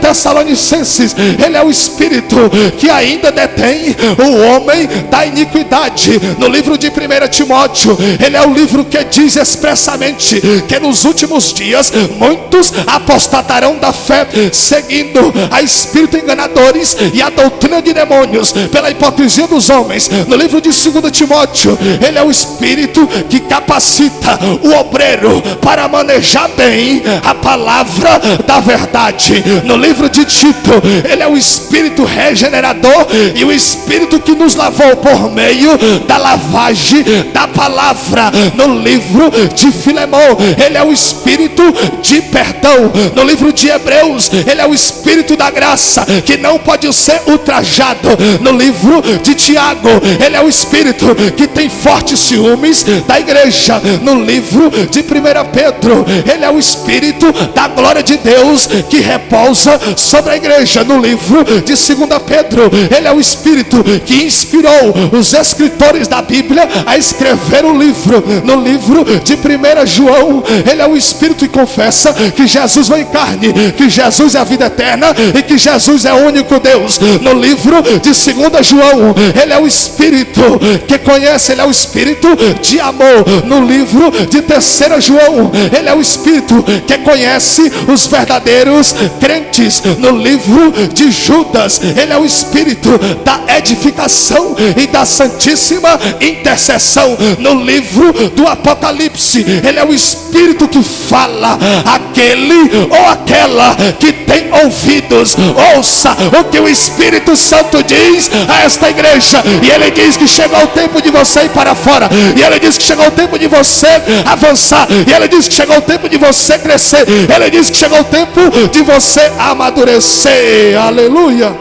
Tessalonicenses, ele é o Espírito que ainda detém o homem da iniquidade. No livro de 1 Timóteo, ele é o livro que diz expressamente que nos últimos dias muitos apostatarão da fé, seguindo a espíritos enganadores e a doutrina de demônios, pela hipocrisia dos homens. No livro de 2 Timóteo, ele é o Espírito que capacita o obreiro para manejar bem a palavra da verdade. No livro de Tito, ele é o Espírito regenerador e o Espírito que nos lavou por meio da lavagem da palavra. No livro de Filemão, ele é o Espírito de perdão. No livro de Hebreus, ele é o Espírito da graça que não pode ser ultrajado. No livro de Tiago, ele é o Espírito que tem fortes ciúmes da igreja. No livro de 1 Pedro, ele é o Espírito da glória de Deus que repousa sobre a igreja. No livro de 2 Pedro, ele é o Espírito que inspirou os escritores da Bíblia a escrever o livro. No livro de 1 João, ele é o Espírito que confessa que Jesus veio em carne, que Jesus é a vida eterna e que Jesus é o único Deus. No livro de 2 João, ele é o Espírito que conhece, ele é o Espírito de amor. No livro de 3 João, ele é o Espírito que conhece os verdadeiros crentes. No livro de Judas, ele é o Espírito da edificação e da santíssima intercessão. No livro do Apocalipse, ele é o Espírito que fala: aquele aquele ou aquela que tem ouvidos, ouça o que o Espírito Santo diz a esta igreja. E ele diz que chegou o tempo de você ir para fora, e ele diz que chegou o tempo de você avançar, e ele diz que chegou o tempo de você crescer, ele diz que chegou o tempo de você amadurecer. Aleluia.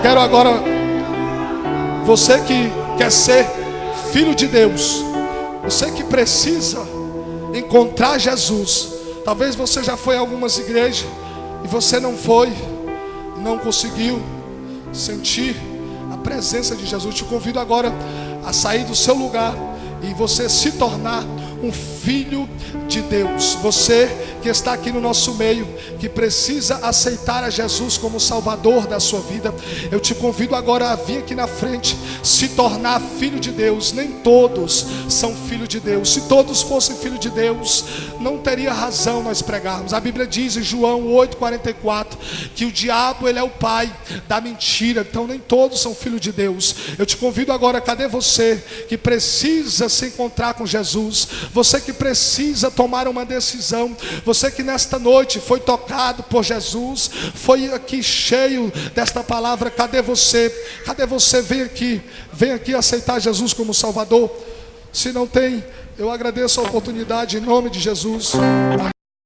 Quero agora, você que quer ser filho de Deus, você que precisa encontrar Jesus. Talvez você já foi a algumas igrejas e você não foi, não conseguiu sentir a presença de Jesus. Te convido agora a sair do seu lugar e você se tornar um filho de Deus. Você que está aqui no nosso meio, que precisa aceitar a Jesus como Salvador da sua vida, eu te convido agora a vir aqui na frente, se tornar filho de Deus. Nem todos são filhos de Deus. Se todos fossem filhos de Deus, não teria razão nós pregarmos. A Bíblia diz em João 8,44 que o diabo, ele é o pai da mentira. Então nem todos são filhos de Deus. Eu te convido agora, cadê você que precisa se encontrar com Jesus? Você que precisa tomar uma decisão, você que nesta noite foi tocado por Jesus, foi aqui cheio desta palavra, cadê você? Cadê você? Vem aqui aceitar Jesus como Salvador. Se não tem, eu agradeço a oportunidade em nome de Jesus. Amém.